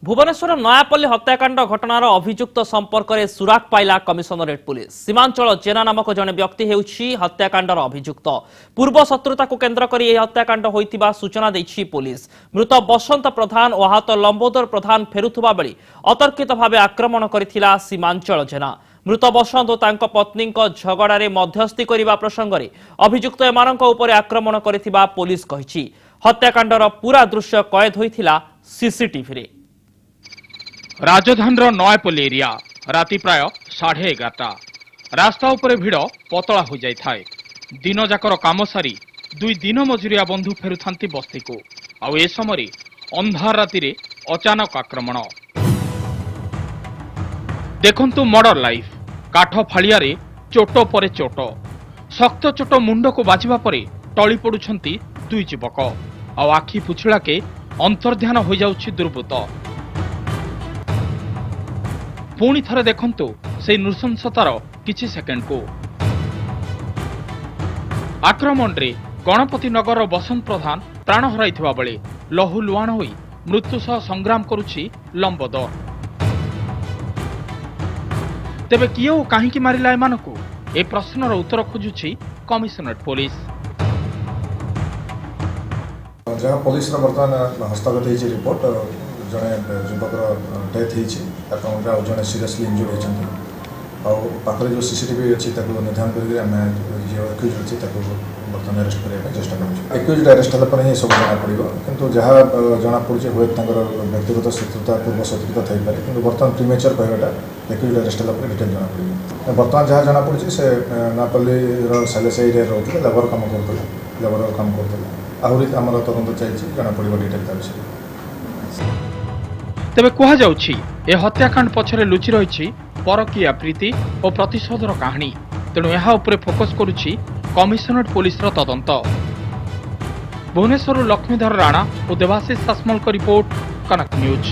ভুবনেশ্বর নয়াপল্লী হত্যাকাণ্ড ঘটনার অভিযুক্ত সম্পর্কে সুরাক পাইলা কমিশনরেট পুলিশ। সীমাঞ্চল জেনা নামক জনে ব্যক্তি হেউছি হত্যাকাণ্ডর অভিযুক্ত। পূর্ব শত্রুতাকে কেন্দ্র করে এই হত্যাকাণ্ড হইতিবা সূচনা দেইছি পুলিশ। মৃত বসন্ত প্রধান ও আহত লম্বোদর প্রধান ফেরুথিবা বেলি অতর্কিত ভাবে আক্রমণ করিছিলা সীমাঞ্চল জেনা। মৃত বসন্ত ও তাঙ্ক পত্নীଙ୍କ ঝগড়ারে মধ্যস্থি করিবা প্রসঙ্গরে অভিযুক্ত এমানଙ୍କ উপরে আক্রমণ করিছিবা পুলিশ কহিছি। হত্যাকাণ্ডর পুরা দৃশ্য কয়েদ হইছিলা সিসিটিভি রে। राजधानी नयापल्ली एरिया राति प्राय 11:30 रास्ता उपरे भिड़ पतला हो जाए। दिन जाकर काम सारी दुई दिन मजुरिया बंधु फेरुथांती बस्ती को आउ ए समय अंधार राति रे अचानक आक्रमण। देखंतु मर्डर लाइफ काठ फाड़िया रे चोट परे चोट शक्त चोट मुंड को बाजिबा परे टली पड़ुछंती दुई युवक आउ आखि पुछिलाके अंतर्ध्यान हो जाउछि दुर्बृत्त। पुणी थरे देखंतु से नृशंसतार किछि सेकेंड को। आक्रमण रे गणपति नगर बसंत प्रधान प्राण हराइथिबा बेले लहु लुहाण होई मृत्यु सह संग्राम करुछि लंबोदर। तेबे किए ओ काहींकि मारिला एमानकु ए प्रश्नर उत्तर खोजुछि कमिशनरेट पुलिस। जहाँ पुलिस बर्तमान हस्तगत होती रिपोर्ट जड़े युवक डेथ हो जड़े सीरियसली इंजुर्ड होती पाखे जो सीसीटीवी अच्छी निर्धारण करके एक्यूज अच्छी बर्तमान अरेस्ट करने चेष्टा करूँ। एक्यूज अरेस्ट होगा ही सब जना पड़ो किंतु जहाँ जना पड़े हुए व्यक्तिगत शत्रुता पूर्व शत्रुता थी पारे कि बर्तमान प्रीमेचर कहवाटा एक्यूज अरेस्ट होगा डिटेल जना पड़ो। बर्तमान जहाँ जना पड़ी से नयापल्ली सालेस एरिया रोते लेबर कम करते लेबर कम करते आहरी आम तदंत चलती जना पड़ो डिटेल विषय। तेबे कहा जाउछि ए हत्याकांड पछरे लुचि रहिछि परकीया प्रीति और प्रतिशोधर कहानी। तेणु ଏହା ଉପରେ फोकस करुछि कमिशनरेट पुलिस रो तदंत। भुवनेश्वर लक्ष्मीधर राणा और देवाशीष सासमल को रिपोर्ट कनक न्यूज।